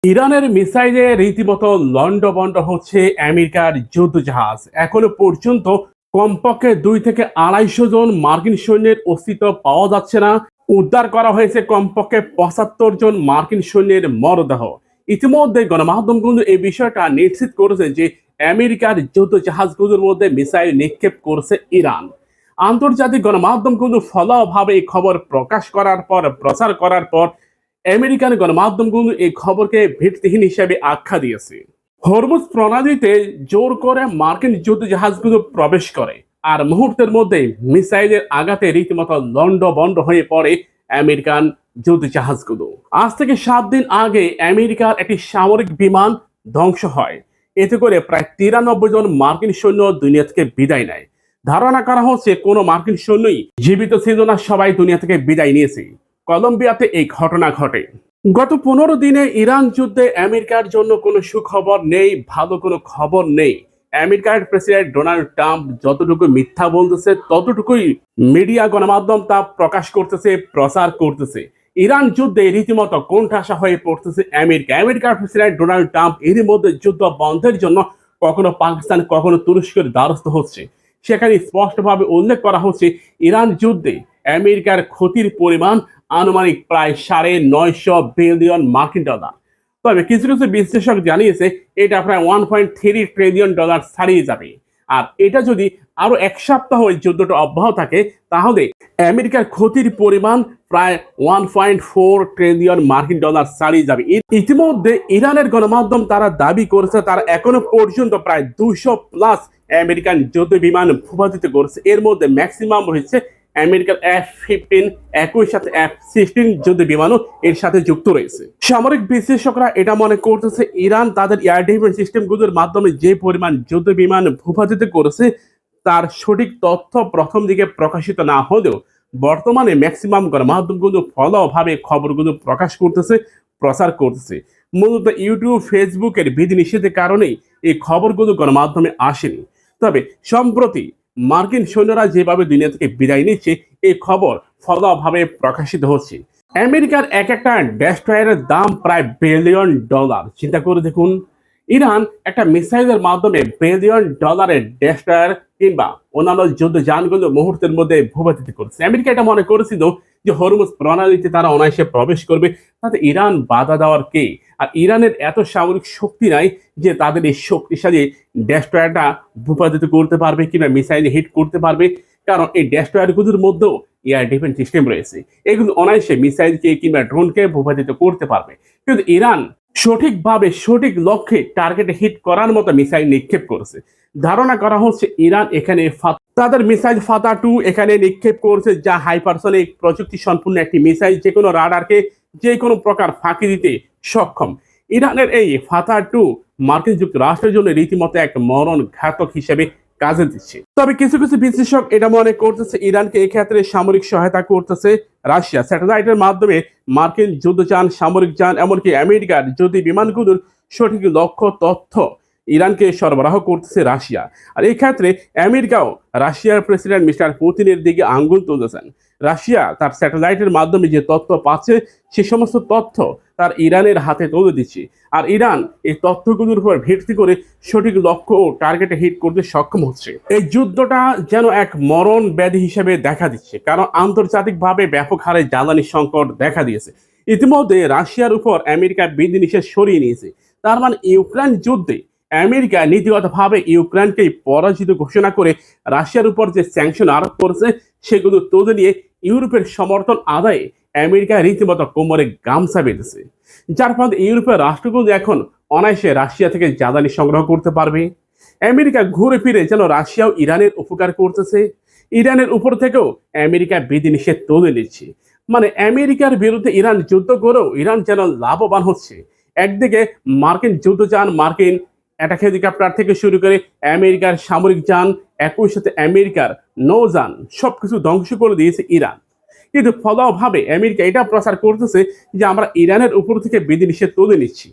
ইরানের মিসাইলে রীতিমতো লন্ডভন্ড হচ্ছে আমেরিকার যুদ্ধ জাহাজ। এখনো পর্যন্ত কমপক্ষে 2 থেকে 250 জন মার্কিন সৈন্যের অস্তিত্ব পাওয়া যাচ্ছে না। উদ্ধার করা হয়েছে কমপক্ষে 75 জন মার্কিন সৈন্যের মরদেহ। ইতিমধ্যে গণমাধ্যমগুলো এই বিষয়টা নিশ্চিত করেছে যে আমেরিকার যুদ্ধ জাহাজগুলোর মধ্যে মিসাইল নিক্ষেপ করছে ইরান। আন্তর্জাতিক গণমাধ্যমগুলো ফলাওভাবে এই খবর প্রচার করার পর আমেরিকান গণমাধ্যমগুলো এই খবরকে ভিত্তিহীন হিসেবে আখ্যা দিয়েছে। হরমুজ প্রণালীতে জোর করে মার্কিন যুদ্ধ জাহাজগুলো প্রবেশ করে, আর মুহূর্তের মধ্যে মিসাইলের আঘাতে রীতিমতো লন্ডভন্ড হয়ে পড়ে আমেরিকান যুদ্ধ জাহাজগুলো। আজ থেকে 7 দিন আগে আমেরিকার একটি সামরিক বিমান ধ্বংস হয়। এতে করে প্রায় 93 জন মার্কিন সৈন্য দুনিয়া থেকে বিদায় নেয়। ধারণা করা হচ্ছে কোনো মার্কিন সৈন্যই জীবিত ছিল না, সবাই দুনিয়া থেকে বিদায় নিয়েছে। কলম্বিয়াতে এই ঘটনা ঘটে। গত 15 দিনে ইরান যুদ্ধে আমেরিকার জন্য কোনো সুখবর নেই, ভালো কোনো খবর নেই। আমেরিকার প্রেসিডেন্ট ডোনাল্ড ট্রাম্প যতটুকু মিথ্যা বলতেছে ততটুকুই মিডিয়া গণমাধ্যম তা প্রকাশ করতেছে, প্রচার করতেছে। ইরান যুদ্ধে রীতিমতো কোণঠাসা হয়ে পড়তেছে আমেরিকার প্রেসিডেন্ট ডোনাল্ড ট্রাম্প এরই মধ্যে যুদ্ধ বন্ধের জন্য কখনো পাকিস্তান কখনো তুরস্কের দ্বারস্থ হচ্ছে। সেখানে স্পষ্টভাবে উল্লেখ করা হচ্ছে ইরান যুদ্ধে আমেরিকার ক্ষতির পরিমাণ আনুমানিক প্রায় $950 বিলিয়ন মার্কিন ডলার। তবে কিছু কিছু বিশ্লেষক জানিয়েছে এটা প্রায় $1.3 ট্রিলিয়ন ছাড়িয়ে যাবে। আর এটা যদি আরো 1 সপ্তাহ এই যুদ্ধটা অব্যাহত থাকে তাহলে আমেরিকার ক্ষতির পরিমাণ প্রায় $1.4 ট্রিলিয়ন মার্কিন ডলার ছাড়িয়ে যাবে। ইতিমধ্যে ইরানের গণমাধ্যম তারা দাবি করেছে তারা এখনো পর্যন্ত প্রায় 200+ আমেরিকান যুদ্ধ বিমান ভূপাতিত করেছে। এর মধ্যে ম্যাক্সিমাম রয়েছে আমেরিকার F-15, একই সাথে F-16 যুদ্ধ বিমানও এর সাথে যুক্ত রয়েছে। সামরিক বিশ্লেষকরা এটা মনে করতেছে ইরান তাদের এয়ার ডিফেন্স সিস্টেমগুলোর মাধ্যমে যে পরিমাণ যুদ্ধ বিমান ভূপাতিত করেছে তার সঠিক তথ্য প্রথম দিকে প্রকাশিত না হলেও বর্তমানে ম্যাক্সিমাম গণমাধ্যমগুলো ফলোভাবে খবরগুলো প্রকাশ করতেছে, প্রচার করতেছে। মূলত ইউটিউব, ফেসবুকের বিধিনিষেধের কারণেই এই খবরগুলো গণমাধ্যমে আসেনি। তবে সম্প্রতি মার্কিন সৈন্যরা যেভাবে দুনিয়া থেকে বিদায় নিচ্ছে এই খবর ফলাভাবে প্রকাশিত হচ্ছে। আমেরিকার একটা ডেস্ট্রয়ারের দাম প্রায় $1 বিলিয়ন। চিন্তা করে দেখুন, ইরান একটা মিসাইলের মাধ্যমে $1 বিলিয়ন ডেস্ট্রয়ার কিংবা অন্যান্য যুদ্ধ যানগুলো মুহূর্তের মধ্যে ভূপাতিত করছে। আমেরিকা এটা মনে করেছিল যে হরমুজ প্রণালীতে তারা অনায়াসে প্রবেশ করবে, তাতে ইরান বাধা দেওয়ার কে? আর ইরানের এত সামরিক শক্তি নাই যে তাদের এই শক্তিশালী ডেস্ট্রয়ারটা ভূপাতিত করতে পারবে কিংবা মিসাইলে হিট করতে পারবে, কারণ এই ডেস্ট্রয়ারগুলোর মধ্যেও এয়ার ডিফেন্স সিস্টেম রয়েছে। এগুলো অনায়াসে মিসাইলকে কিংবা ড্রোনকে ভূপাতিত করতে পারবে। কিন্তু ইরান সঠিকভাবে সঠিক লক্ষ্যে টার্গেটে হিট করার মতো মিসাইল নিক্ষেপ করেছে। ধারণা করা হচ্ছে ইরান এখানে তাদের মিসাইল ফাতা-2 এখানে নিক্ষেপ করছে, যা হাইপারসনিক প্রযুক্তি সম্পূর্ণ একটি মিসাইল, যে কোনো রাডারকে যে কোনো প্রকার ফাঁকি দিতে সক্ষম। ইরানের এই ফাতা-2 মার্কিন যুক্তরাষ্ট্রের জন্য রীতিমতো এক মরণ ঘাতক হিসেবে কাজে দিচ্ছে। তবে কিছু কিছু বিশ্লেষক এটা মনে করতেছে ইরানকে এই ক্ষেত্রে সামরিক সহায়তা করতেছে রাশিয়া। স্যাটেলাইটের মাধ্যমে মার্কিন যুদ্ধযান, সামরিক যান, এমনকি আমেরিকার যুদ্ধ বিমানগুলোর সঠিক লক্ষ্য তথ্য ইরানকে সরবরাহ করতেছে রাশিয়া। আর এই ক্ষেত্রে আমেরিকাও রাশিয়ার প্রেসিডেন্ট মিস্টার পুতিনের দিকে আঙ্গুল তুলেছেন। রাশিয়া তার স্যাটেলাইটের মাধ্যমে যে তথ্য পাচ্ছে সে সমস্ত তথ্য তার ইরানের হাতে তুলে দিচ্ছে। আর ইরান এই তথ্যগুলোর উপর ভিত্তি করে সঠিক লক্ষ্য ও টার্গেটে হিট করতে সক্ষম হচ্ছে। এই যুদ্ধটা যেন এক মরণ ব্যাধি হিসেবে দেখা দিচ্ছে, কারণ আন্তর্জাতিকভাবে ব্যাপক হারে জ্বালানি সংকট দেখা দিয়েছে। ইতিমধ্যে রাশিয়ার উপর আমেরিকা বিধিনিষেধ সরিয়ে নিয়েছে। তার মানে ইউক্রেন যুদ্ধে আমেরিকা নীতিগতভাবে ইউক্রেনকে পরাজিত ঘোষণা করে রাশিয়ার উপর যে স্যাংশন আরোপ করেছে সেগুলো তুলে নিয়ে ইউরোপের সমর্থন আদায়ে আমেরিকা রীতিমতো কোমরে গামছা বেঁধেছে, যার ফলে ইউরোপের রাষ্ট্রগুলো এখন অনায়াসে রাশিয়া থেকে জ্বালানি সংগ্রহ করতে পারবে। আমেরিকা ঘুরে ফিরে যেন রাশিয়াও ইরানের উপকার করতেছে। ইরানের উপর থেকেও আমেরিকা বিধিনিষেধ তুলে নিচ্ছে। মানে আমেরিকার বিরুদ্ধে ইরান যুদ্ধ করেও ইরান যেন লাভবান হচ্ছে। একদিকে মার্কিন যুদ্ধযান, মার্কিন অ্যাটাক হেলিকপ্টার থেকে শুরু করে আমেরিকার সামরিক যান, একই সাথে আমেরিকার নৌযান সবকিছু ধ্বংস করে দিয়েছে ইরান। কিন্তু ফলাভাবে আমেরিকা এটা প্রচার করতেছে যে আমরা ইরানের উপর থেকে বিধিনিষেধ তুলে নিচ্ছি।